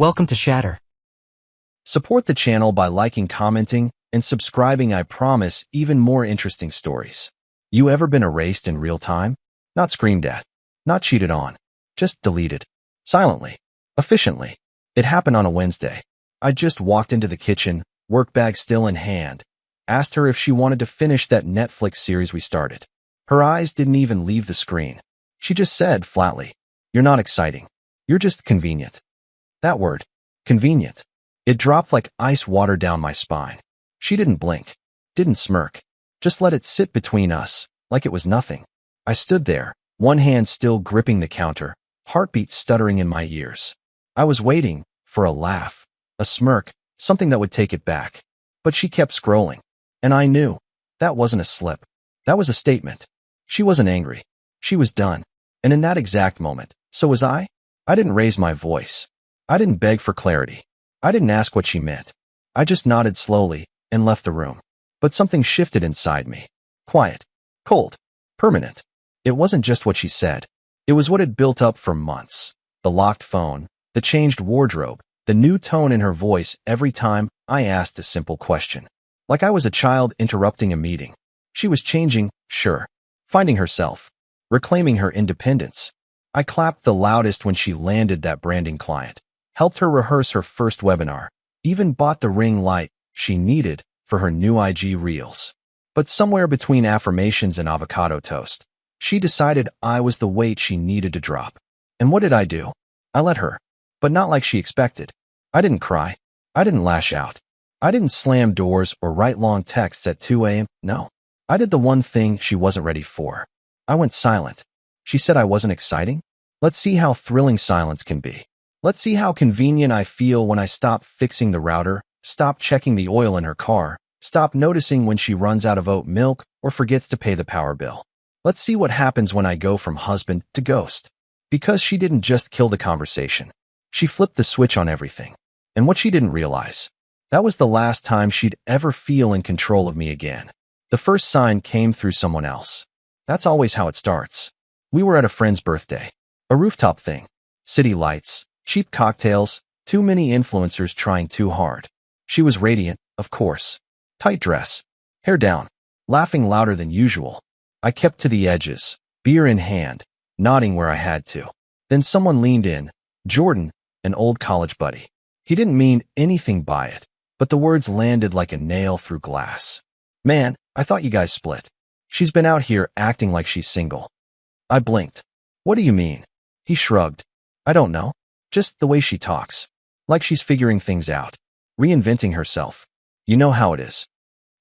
Welcome to Shatter. Support the channel by liking, commenting, and subscribing. I promise even more interesting stories. You ever been erased in real time? Not screamed at, not cheated on, just deleted. Silently, efficiently. It happened on a Wednesday. I just walked into the kitchen, work bag still in hand, asked her if she wanted to finish that Netflix series we started. Her eyes didn't even leave the screen. She just said flatly, "You're not exciting. You're just convenient." That word, convenient. It dropped like ice water down my spine. She didn't blink, didn't smirk, just let it sit between us, like it was nothing. I stood there, one hand still gripping the counter, heartbeat stuttering in my ears. I was waiting for a laugh, a smirk, something that would take it back. But she kept scrolling, and I knew that wasn't a slip. That was a statement. She wasn't angry. She was done. And in that exact moment, so was I. I didn't raise my voice. I didn't beg for clarity. I didn't ask what she meant. I just nodded slowly and left the room. But something shifted inside me. Quiet, cold, permanent. It wasn't just what she said. It was what had built up for months. The locked phone, the changed wardrobe, the new tone in her voice every time I asked a simple question. Like I was a child interrupting a meeting. She was changing, sure. Finding herself. Reclaiming her independence. I clapped the loudest when she landed that branding client. Helped her rehearse her first webinar, even bought the ring light she needed for her new IG reels. But somewhere between affirmations and avocado toast, she decided I was the weight she needed to drop. And what did I do? I let her, but not like she expected. I didn't cry. I didn't lash out. I didn't slam doors or write long texts at 2 a.m. No. I did the one thing she wasn't ready for. I went silent. She said I wasn't exciting? Let's see how thrilling silence can be. Let's see how convenient I feel when I stop fixing the router, stop checking the oil in her car, stop noticing when she runs out of oat milk or forgets to pay the power bill. Let's see what happens when I go from husband to ghost. Because she didn't just kill the conversation. She flipped the switch on everything. And what she didn't realize, that was the last time she'd ever feel in control of me again. The first sign came through someone else. That's always how it starts. We were at a friend's birthday. A rooftop thing. City lights. Cheap cocktails, too many influencers trying too hard. She was radiant, of course. Tight dress, hair down, laughing louder than usual. I kept to the edges, beer in hand, nodding where I had to. Then someone leaned in, Jordan, an old college buddy. He didn't mean anything by it, but the words landed like a nail through glass. "Man, I thought you guys split. She's been out here acting like she's single." I blinked. "What do you mean?" He shrugged. "I don't know. Just the way she talks. Like she's figuring things out. Reinventing herself. You know how it is."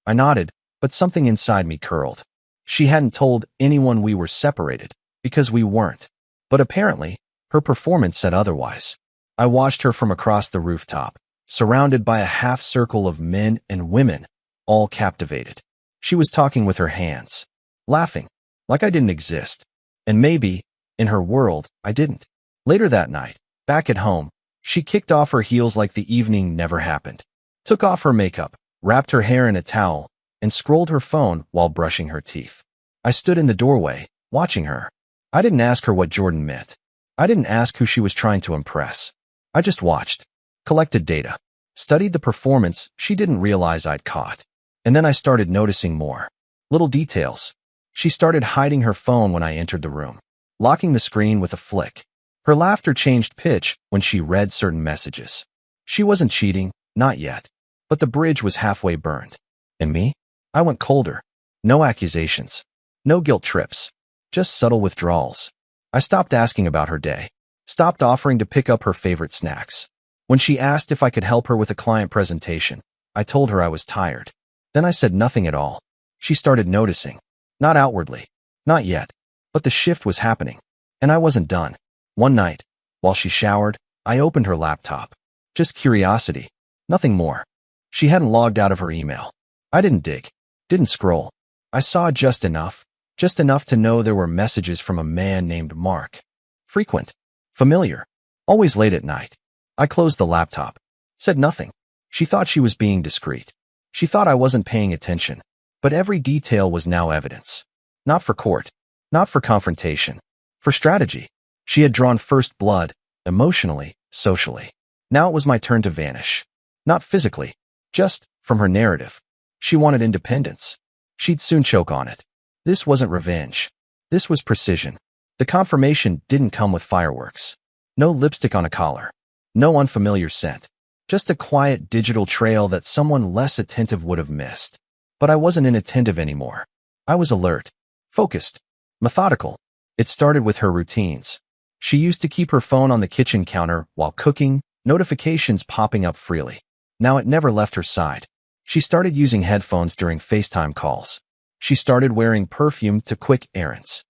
I nodded, but something inside me curled. She hadn't told anyone we were separated, because we weren't. But apparently, her performance said otherwise. I watched her from across the rooftop, surrounded by a half circle of men and women, all captivated. She was talking with her hands. Laughing. Like I didn't exist. And maybe, in her world, I didn't. Later that night, back at home, she kicked off her heels like the evening never happened. Took off her makeup, wrapped her hair in a towel, and scrolled her phone while brushing her teeth. I stood in the doorway, watching her. I didn't ask her what Jordan meant. I didn't ask who she was trying to impress. I just watched, collected data, studied the performance she didn't realize I'd caught. And then I started noticing more. Little details. She started hiding her phone when I entered the room, locking the screen with a flick. Her laughter changed pitch when she read certain messages. She wasn't cheating, not yet. But the bridge was halfway burned. And me? I went colder. No accusations. No guilt trips. Just subtle withdrawals. I stopped asking about her day. Stopped offering to pick up her favorite snacks. When she asked if I could help her with a client presentation, I told her I was tired. Then I said nothing at all. She started noticing. Not outwardly. Not yet. But the shift was happening. And I wasn't done. One night, while she showered, I opened her laptop. Just curiosity. Nothing more. She hadn't logged out of her email. I didn't dig. Didn't scroll. I saw just enough to know there were messages from a man named Mark. Frequent. Familiar. Always late at night. I closed the laptop. Said nothing. She thought she was being discreet. She thought I wasn't paying attention. But every detail was now evidence. Not for court. Not for confrontation. For strategy. She had drawn first blood, emotionally, socially. Now it was my turn to vanish. Not physically, just from her narrative. She wanted independence. She'd soon choke on it. This wasn't revenge. This was precision. The confirmation didn't come with fireworks. No lipstick on a collar. No unfamiliar scent. Just a quiet digital trail that someone less attentive would have missed. But I wasn't inattentive anymore. I was alert, focused, methodical. It started with her routines. She used to keep her phone on the kitchen counter while cooking, notifications popping up freely. Now it never left her side. She started using headphones during FaceTime calls. She started wearing perfume to quick errands.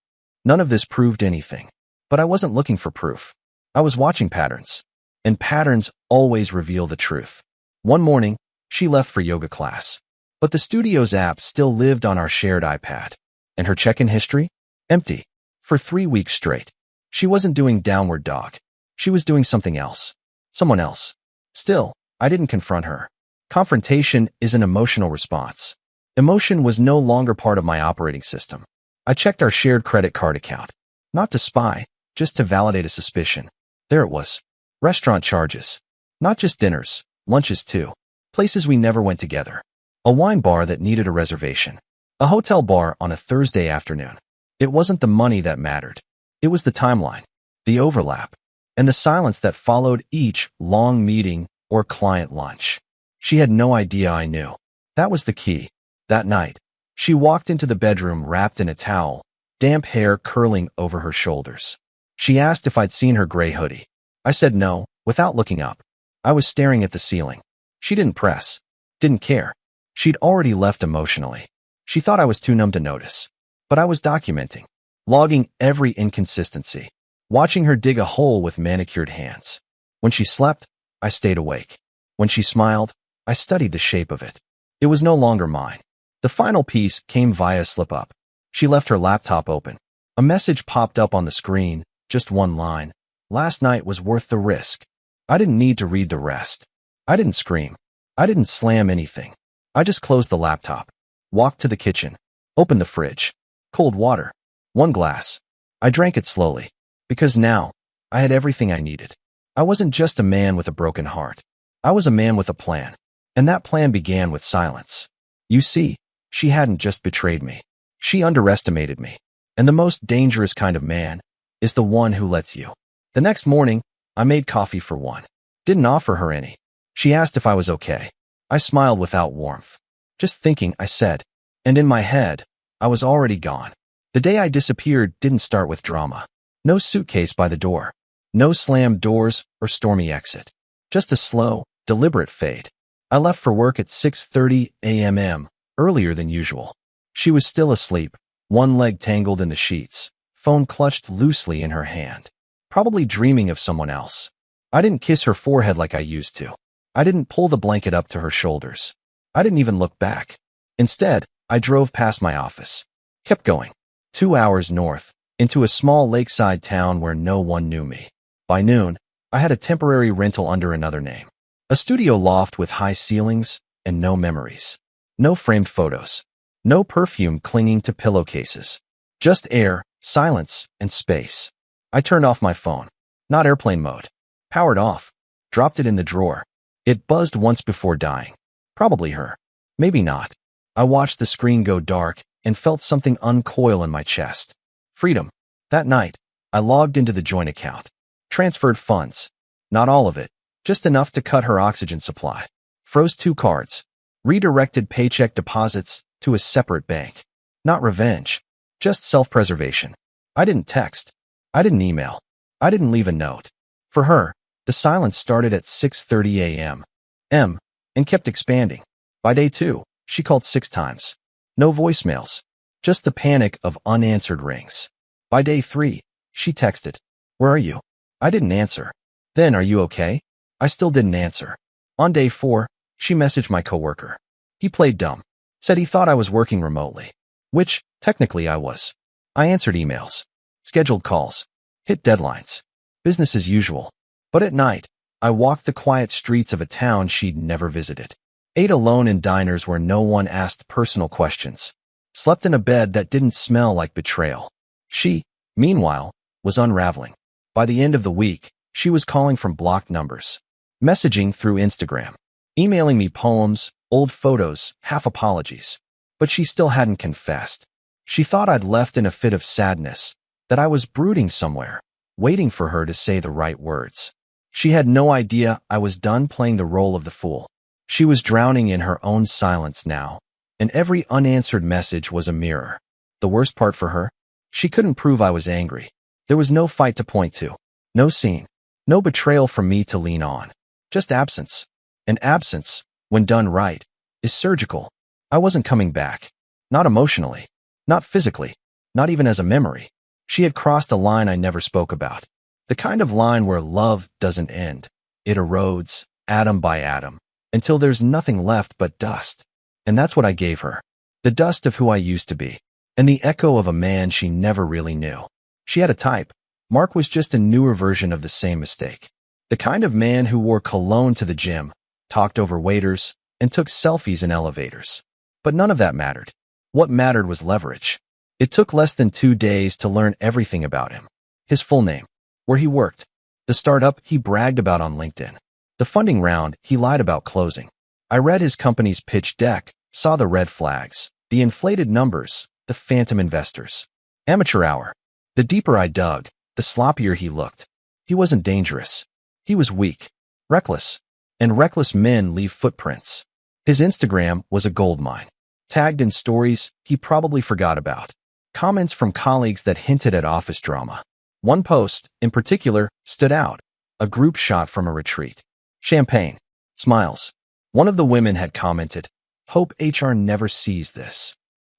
None of this proved anything. But I wasn't looking for proof. I was watching patterns. And patterns always reveal the truth. One morning, she left for yoga class. But the studio's app still lived on our shared iPad. And her check-in history? Empty. For 3 weeks straight. She wasn't doing downward dog. She was doing something else. Someone else. Still, I didn't confront her. Confrontation is an emotional response. Emotion was no longer part of my operating system. I checked our shared credit card account. Not to spy, just to validate a suspicion. There it was. Restaurant charges. Not just dinners, lunches too. Places we never went together. A wine bar that needed a reservation. A hotel bar on a Thursday afternoon. It wasn't the money that mattered. It was the timeline, the overlap, and the silence that followed each long meeting or client lunch. She had no idea I knew. That was the key. That night, she walked into the bedroom wrapped in a towel, damp hair curling over her shoulders. She asked if I'd seen her gray hoodie. I said no, without looking up. I was staring at the ceiling. She didn't press. Didn't care. She'd already left emotionally. She thought I was too numb to notice. But I was documenting, logging every inconsistency, watching her dig a hole with manicured hands. When she slept, I stayed awake. When she smiled, I studied the shape of it. It was no longer mine. The final piece came via slip-up. She left her laptop open. A message popped up on the screen, just one line. Last night was worth the risk. I didn't need to read the rest. I didn't scream. I didn't slam anything. I just closed the laptop, walked to the kitchen, opened the fridge. Cold water. 1 glass. I drank it slowly, because now I had everything I needed. I wasn't just a man with a broken heart. I was a man with a plan. And that plan began with silence. You see, she hadn't just betrayed me. She underestimated me. And the most dangerous kind of man is the one who lets you. The next morning, I made coffee for one. Didn't offer her any. She asked if I was okay. I smiled without warmth. Just thinking, I said. And in my head, I was already gone. The day I disappeared didn't start with drama. No suitcase by the door. No slammed doors or stormy exit. Just a slow, deliberate fade. I left for work at 6:30 a.m., earlier than usual. She was still asleep, one leg tangled in the sheets, phone clutched loosely in her hand. Probably dreaming of someone else. I didn't kiss her forehead like I used to. I didn't pull the blanket up to her shoulders. I didn't even look back. Instead, I drove past my office. Kept going. 2 hours north, into a small lakeside town where no one knew me. By noon, I had a temporary rental under another name. A studio loft with high ceilings and no memories. No framed photos. No perfume clinging to pillowcases. Just air, silence, and space. I turned off my phone. Not airplane mode. Powered off. Dropped it in the drawer. It buzzed once before dying. Probably her. Maybe not. I watched the screen go dark and felt something uncoil in my chest. Freedom. That night, I logged into the joint account. Transferred funds. Not all of it. Just enough to cut her oxygen supply. Froze 2 cards. Redirected paycheck deposits to a separate bank. Not revenge. Just self-preservation. I didn't text. I didn't email. I didn't leave a note. For her, the silence started at 6:30 a.m. And kept expanding. By day 2, she called 6 times. No voicemails. Just the panic of unanswered rings. By day 3, she texted, "Where are you?" I didn't answer. Then, "Are you okay?" I still didn't answer. On day 4, she messaged my coworker. He played dumb. Said he thought I was working remotely. Which, technically I was. I answered emails. Scheduled calls. Hit deadlines. Business as usual. But at night, I walked the quiet streets of a town she'd never visited. Ate alone in diners where no one asked personal questions. Slept in a bed that didn't smell like betrayal. She, meanwhile, was unraveling. By the end of the week, she was calling from blocked numbers. messaging through Instagram, emailing me poems, old photos, half apologies. But she still hadn't confessed. She thought I'd left in a fit of sadness, that I was brooding somewhere, waiting for her to say the right words. She had no idea I was done playing the role of the fool. She was drowning in her own silence now, and every unanswered message was a mirror. The worst part for her? She couldn't prove I was angry. There was no fight to point to, no scene, no betrayal from me to lean on. Just absence. And absence, when done right, is surgical. I wasn't coming back. Not emotionally. Not physically. Not even as a memory. She had crossed a line I never spoke about. The kind of line where love doesn't end. It erodes, atom by atom, until there's nothing left but dust. And that's what I gave her. The dust of who I used to be. And the echo of a man she never really knew. She had a type. Mark was just a newer version of the same mistake. The kind of man who wore cologne to the gym, talked over waiters, and took selfies in elevators. But none of that mattered. What mattered was leverage. It took less than 2 days to learn everything about him. His full name, where he worked, the startup he bragged about on LinkedIn, the funding round he lied about closing. I read his company's pitch deck, saw the red flags, the inflated numbers, the phantom investors. Amateur hour. The deeper I dug, the sloppier he looked. He wasn't dangerous. He was weak, reckless, and reckless men leave footprints. His Instagram was a goldmine, tagged in stories he probably forgot about, comments from colleagues that hinted at office drama. One post, in particular, stood out, a group shot from a retreat. Champagne, smiles. One of the women had commented, "Hope HR never sees this."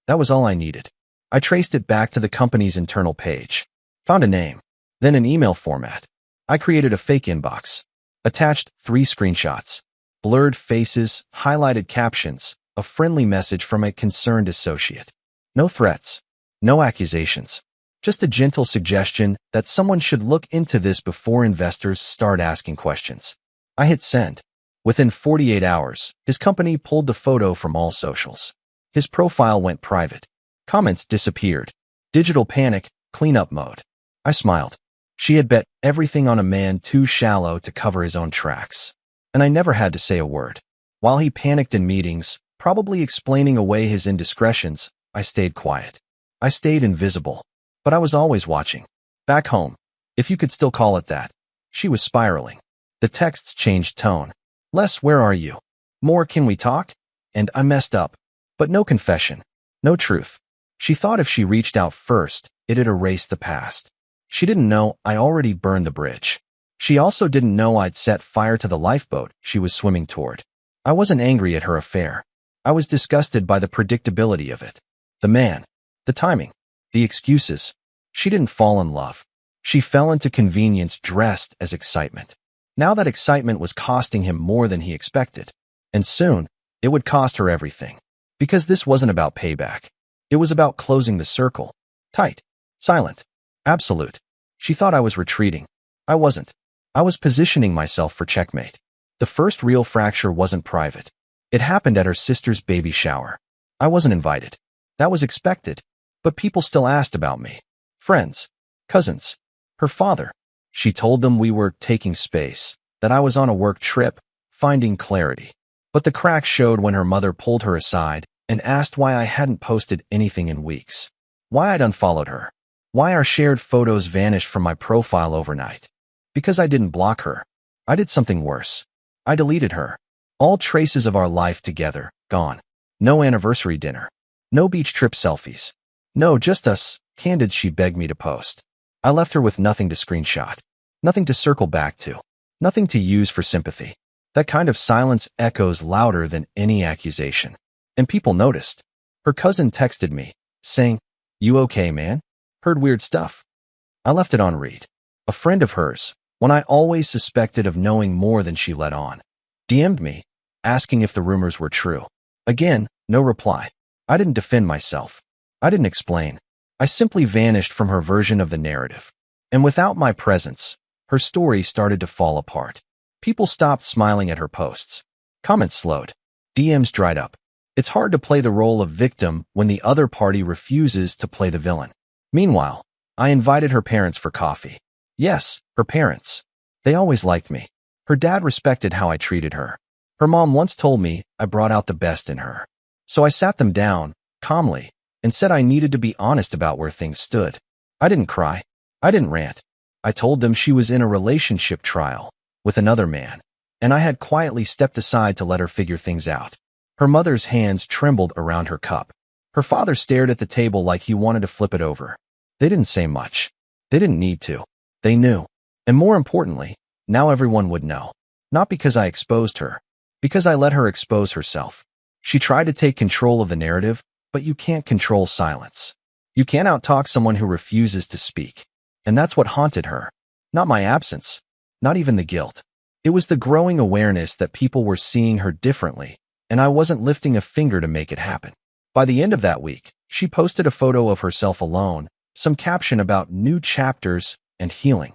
That was all I needed. I traced it back to the company's internal page, found a name, then an email format. I created a fake inbox, attached 3 screenshots, blurred faces, highlighted captions, a friendly message from a concerned associate. No threats, no accusations, just a gentle suggestion that someone should look into this before investors start asking questions. I hit send. Within 48 hours, his company pulled the photo from all socials. His profile went private. Comments disappeared. Digital panic, cleanup mode. I smiled. She had bet everything on a man too shallow to cover his own tracks. And I never had to say a word. While he panicked in meetings, probably explaining away his indiscretions, I stayed quiet. I stayed invisible. But I was always watching. Back home, if you could still call it that, she was spiraling. The texts changed tone. Less, where are you? More, can we talk? And I messed up. But no confession. No truth. She thought if she reached out first, it'd erase the past. She didn't know I already burned the bridge. She also didn't know I'd set fire to the lifeboat she was swimming toward. I wasn't angry at her affair. I was disgusted by the predictability of it. The man. The timing. The excuses. She didn't fall in love. She fell into convenience dressed as excitement. Now that excitement was costing him more than he expected. And soon, it would cost her everything. Because this wasn't about payback. It was about closing the circle. Tight. Silent. Absolute. She thought I was retreating. I wasn't. I was positioning myself for checkmate. The first real fracture wasn't private. It happened at her sister's baby shower. I wasn't invited. That was expected. But people still asked about me. Friends. Cousins. Her father. She told them we were taking space, that I was on a work trip, finding clarity. But the cracks showed when her mother pulled her aside and asked why I hadn't posted anything in weeks. Why I'd unfollowed her. Why our shared photos vanished from my profile overnight. Because I didn't block her. I did something worse. I deleted her. All traces of our life together, gone. No anniversary dinner. No beach trip selfies. No, just us, candid she begged me to post. I left her with nothing to screenshot. Nothing to circle back to. Nothing to use for sympathy. That kind of silence echoes louder than any accusation. And people noticed. Her cousin texted me, saying, "You okay, man? Heard weird stuff." I left it on read. A friend of hers, when I always suspected of knowing more than she let on, DM'd me, asking if the rumors were true. Again, no reply. I didn't defend myself. I didn't explain. I simply vanished from her version of the narrative. And without my presence, her story started to fall apart. People stopped smiling at her posts. Comments slowed. DMs dried up. It's hard to play the role of victim when the other party refuses to play the villain. Meanwhile, I invited her parents for coffee. Yes, her parents. They always liked me. Her dad respected how I treated her. Her mom once told me I brought out the best in her. So I sat them down, calmly, and said I needed to be honest about where things stood. I didn't cry. I didn't rant. I told them she was in a relationship trial with another man, and I had quietly stepped aside to let her figure things out. Her mother's hands trembled around her cup. Her father stared at the table like he wanted to flip it over. They didn't say much. They didn't need to. They knew. And more importantly, now everyone would know. Not because I exposed her, because I let her expose herself. She tried to take control of the narrative, but you can't control silence. You can't outtalk someone who refuses to speak. And that's what haunted her. Not my absence. Not even the guilt. It was the growing awareness that people were seeing her differently, and I wasn't lifting a finger to make it happen. By the end of that week, she posted a photo of herself alone, some caption about new chapters and healing.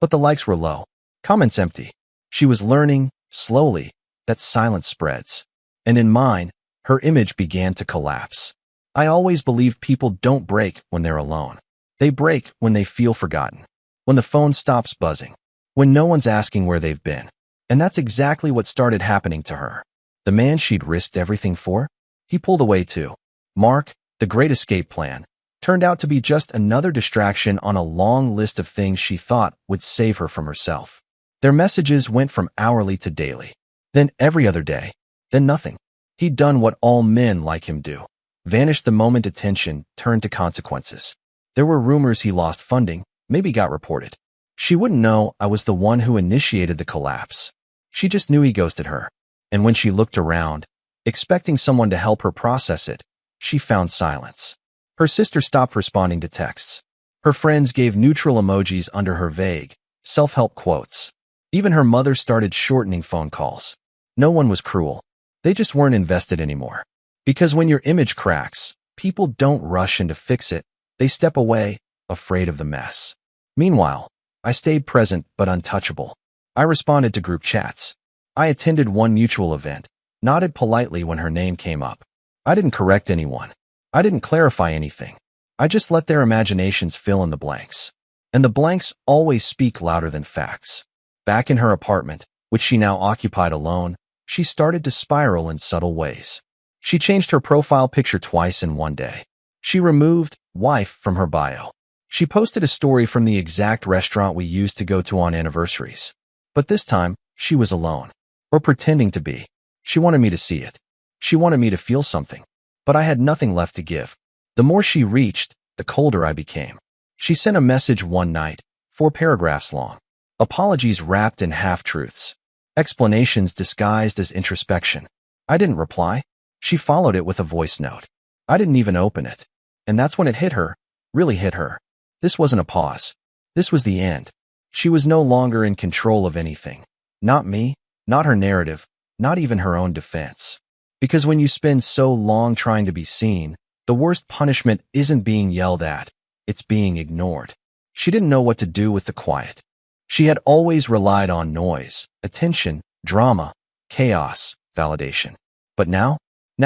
But the likes were low. Comments empty. She was learning, slowly, that silence spreads. And in mine, her image began to collapse. I always believed people don't break when they're alone. They break when they feel forgotten. When the phone stops buzzing. When no one's asking where they've been. And that's exactly what started happening to her. The man she'd risked everything for? He pulled away too. Mark, the great escape plan, turned out to be just another distraction on a long list of things she thought would save her from herself. Their messages went from hourly to daily. Then every other day. Then nothing. He'd done what all men like him do. Vanished the moment attention turned to consequences. There were rumors he lost funding, maybe got reported. She wouldn't know I was the one who initiated the collapse. She just knew he ghosted her. And when she looked around, expecting someone to help her process it, she found silence. Her sister stopped responding to texts. Her friends gave neutral emojis under her vague, self-help quotes. Even her mother started shortening phone calls. No one was cruel. They just weren't invested anymore. Because when your image cracks, people don't rush in to fix it. They step away, afraid of the mess. Meanwhile, I stayed present but untouchable. I responded to group chats. I attended one mutual event, nodded politely when her name came up. I didn't correct anyone. I didn't clarify anything. I just let their imaginations fill in the blanks. And the blanks always speak louder than facts. Back in her apartment, which she now occupied alone, she started to spiral in subtle ways. She changed her profile picture twice in one day. She removed wife from her bio. She posted a story from the exact restaurant we used to go to on anniversaries. But this time, she was alone. Or pretending to be. She wanted me to see it. She wanted me to feel something. But I had nothing left to give. The more she reached, the colder I became. She sent a message one night, 4 paragraphs long. Apologies wrapped in half-truths. Explanations disguised as introspection. I didn't reply. She followed it with a voice note. I didn't even open it. And that's when it hit her, really hit her. This wasn't a pause. This was the end. She was no longer in control of anything. Not me, not her narrative, not even her own defense. Because when you spend so long trying to be seen, the worst punishment isn't being yelled at, it's being ignored. She didn't know what to do with the quiet. She had always relied on noise, attention, drama, chaos, validation. But now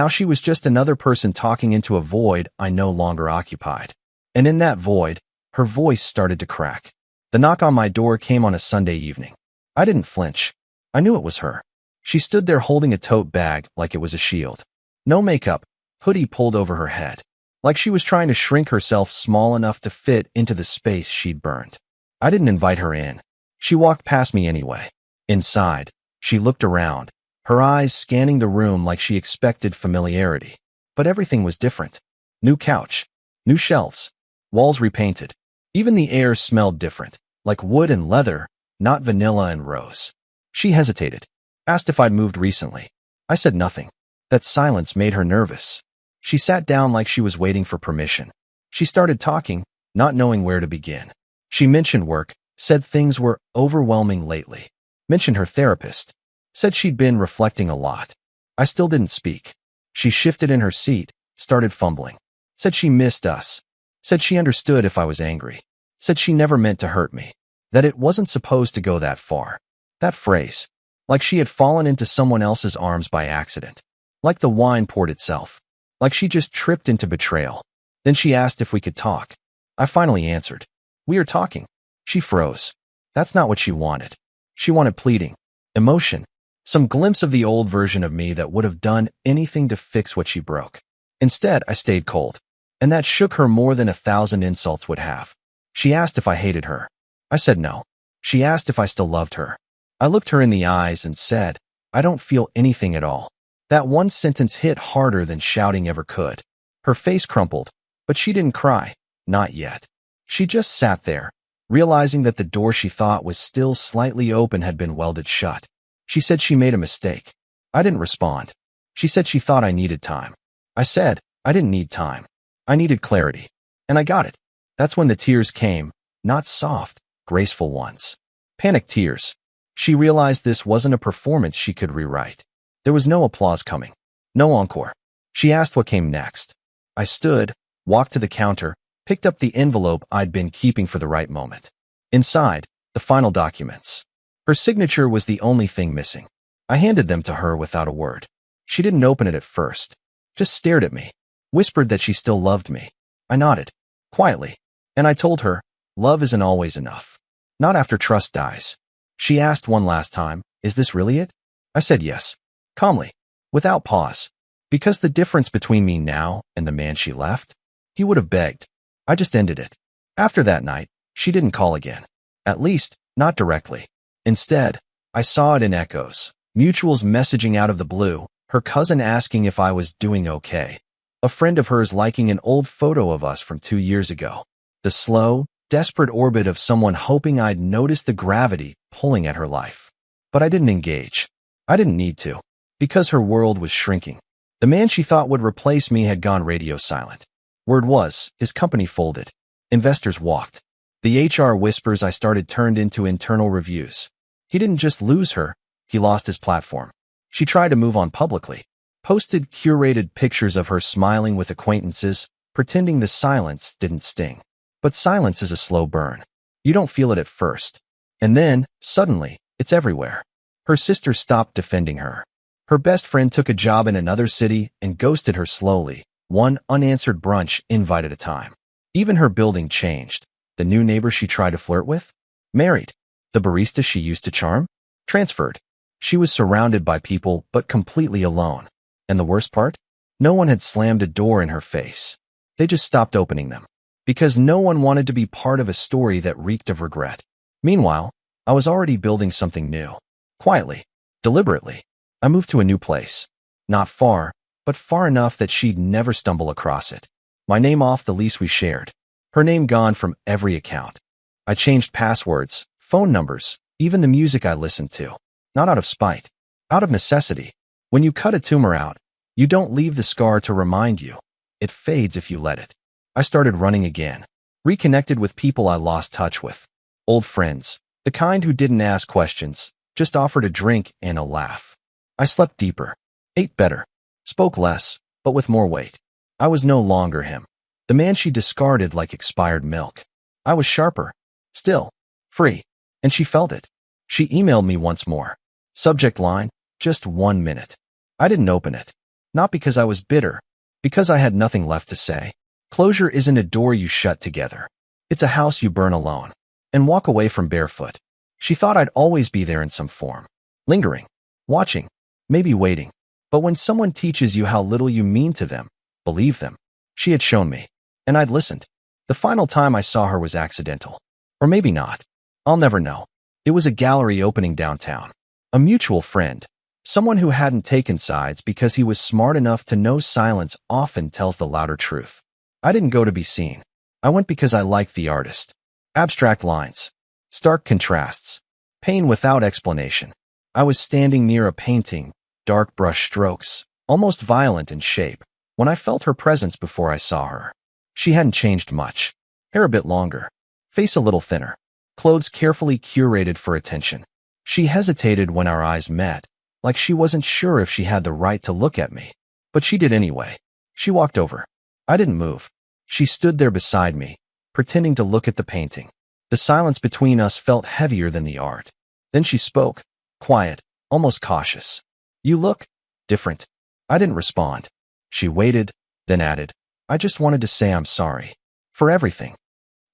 she was just another person talking into a void I no longer occupied. And in that void, her voice started to crack. The knock on my door came on a Sunday evening. I didn't flinch. I knew it was her. She stood there holding a tote bag like it was a shield. No makeup, hoodie pulled over her head. Like she was trying to shrink herself small enough to fit into the space she'd burned. I didn't invite her in. She walked past me anyway. Inside, she looked around, her eyes scanning the room like she expected familiarity. But everything was different. New couch, new shelves, walls repainted. Even the air smelled different, like wood and leather, not vanilla and rose. She hesitated, asked if I'd moved recently. I said nothing. That silence made her nervous. She sat down like she was waiting for permission. She started talking, not knowing where to begin. She mentioned work, said things were overwhelming lately. Mentioned her therapist. Said she'd been reflecting a lot. I still didn't speak. She shifted in her seat, started fumbling. Said she missed us. Said she understood if I was angry. Said she never meant to hurt me. That it wasn't supposed to go that far. That phrase. Like she had fallen into someone else's arms by accident. Like the wine poured itself. Like she just tripped into betrayal. Then she asked if we could talk. I finally answered. We are talking. She froze. That's not what she wanted. She wanted pleading. emotion, some glimpse of the old version of me that would have done anything to fix what she broke. Instead, I stayed cold, and that shook her more than 1,000 insults would have. She asked if I hated her. I said no. She asked if I still loved her. I looked her in the eyes and said, I don't feel anything at all. That one sentence hit harder than shouting ever could. Her face crumpled, but she didn't cry. Not yet. She just sat there, realizing that the door she thought was still slightly open had been welded shut. She said she made a mistake. I didn't respond. She said she thought I needed time. I said, I didn't need time. I needed clarity. And I got it. That's when the tears came, not soft, graceful ones. Panicked tears. She realized this wasn't a performance she could rewrite. There was no applause coming. No encore. She asked what came next. I stood, walked to the counter, picked up the envelope I'd been keeping for the right moment. Inside, the final documents. Her signature was the only thing missing. I handed them to her without a word. She didn't open it at first. Just stared at me. Whispered that she still loved me. I nodded. Quietly. And I told her, love isn't always enough. Not after trust dies. She asked one last time, is this really it? I said yes. Calmly. Without pause. Because the difference between me now and the man she left? He would have begged. I just ended it. After that night, she didn't call again. At least, not directly. Instead, I saw it in echoes. Mutuals messaging out of the blue, her cousin asking if I was doing okay. A friend of hers liking an old photo of us from 2 years ago. The slow, desperate orbit of someone hoping I'd notice the gravity pulling at her life. But I didn't engage. I didn't need to. Because her world was shrinking. The man she thought would replace me had gone radio silent. Word was, his company folded. Investors walked. The HR whispers I started turned into internal reviews. He didn't just lose her, he lost his platform. She tried to move on publicly. Posted curated pictures of her smiling with acquaintances, pretending the silence didn't sting. But silence is a slow burn. You don't feel it at first. And then, suddenly, it's everywhere. Her sister stopped defending her. Her best friend took a job in another city and ghosted her slowly, one unanswered brunch invite at a time. Even her building changed. The new neighbor she tried to flirt with? Married. The barista she used to charm? Transferred. She was surrounded by people, but completely alone. And the worst part? No one had slammed a door in her face. They just stopped opening them. Because no one wanted to be part of a story that reeked of regret. Meanwhile, I was already building something new. Quietly. Deliberately. I moved to a new place. Not far, but far enough that she'd never stumble across it. My name off the lease we shared. Her name gone from every account. I changed passwords, phone numbers, even the music I listened to. Not out of spite. Out of necessity. When you cut a tumor out, you don't leave the scar to remind you. It fades if you let it. I started running again. Reconnected with people I lost touch with. Old friends. The kind who didn't ask questions, just offered a drink and a laugh. I slept deeper. Ate better. Spoke less, but with more weight. I was no longer him. The man she discarded like expired milk. I was sharper. Still. Free. And she felt it. She emailed me once more. Subject line, just 1 minute. I didn't open it. Not because I was bitter. Because I had nothing left to say. Closure isn't a door you shut together. It's a house you burn alone. And walk away from barefoot. She thought I'd always be there in some form. Lingering. Watching. Maybe waiting. But when someone teaches you how little you mean to them, believe them. She had shown me. And I'd listened. The final time I saw her was accidental. Or maybe not. I'll never know. It was a gallery opening downtown. A mutual friend. Someone who hadn't taken sides because he was smart enough to know silence often tells the louder truth. I didn't go to be seen. I went because I liked the artist. Abstract lines. Stark contrasts. Pain without explanation. I was standing near a painting, dark brush strokes, almost violent in shape, when I felt her presence before I saw her. She hadn't changed much. Hair a bit longer. Face a little thinner. Clothes carefully curated for attention. She hesitated when our eyes met, like she wasn't sure if she had the right to look at me. But she did anyway. She walked over. I didn't move. She stood there beside me, pretending to look at the painting. The silence between us felt heavier than the art. Then she spoke, quiet, almost cautious. You look different. I didn't respond. She waited, then added, I just wanted to say I'm sorry. For everything.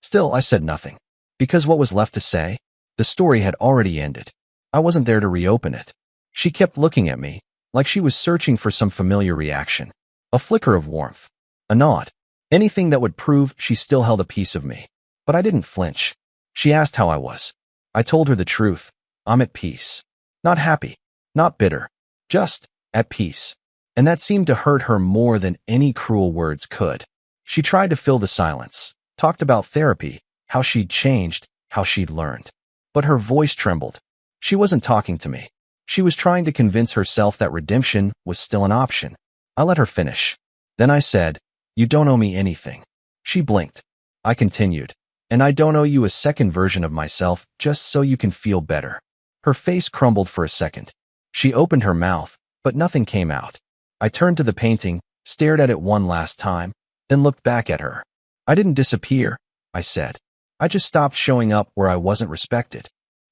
Still, I said nothing. Because what was left to say? The story had already ended. I wasn't there to reopen it. She kept looking at me, like she was searching for some familiar reaction. A flicker of warmth. A nod. Anything that would prove she still held a piece of me. But I didn't flinch. She asked how I was. I told her the truth. I'm at peace. Not happy. Not bitter. Just at peace. And that seemed to hurt her more than any cruel words could. She tried to fill the silence, talked about therapy, how she'd changed, how she'd learned. But her voice trembled. She wasn't talking to me. She was trying to convince herself that redemption was still an option. I let her finish. Then I said, "You don't owe me anything." She blinked. I continued, "And I don't owe you a second version of myself just so you can feel better." Her face crumbled for a second. She opened her mouth, but nothing came out. I turned to the painting, stared at it one last time, then looked back at her. "I didn't disappear," I said. "I just stopped showing up where I wasn't respected."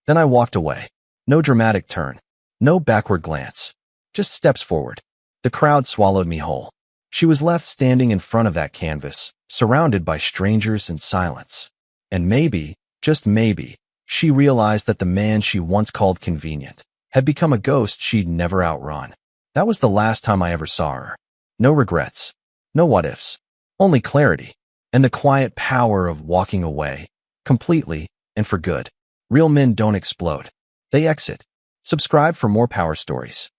Then I walked away. No dramatic turn. No backward glance. Just steps forward. The crowd swallowed me whole. She was left standing in front of that canvas, surrounded by strangers and silence. And maybe, just maybe, she realized that the man she once called convenient had become a ghost she'd never outrun. That was the last time I ever saw her. No regrets. No what-ifs. Only clarity. And the quiet power of walking away. Completely, and for good. Real men don't explode. They exit. Subscribe for more power stories.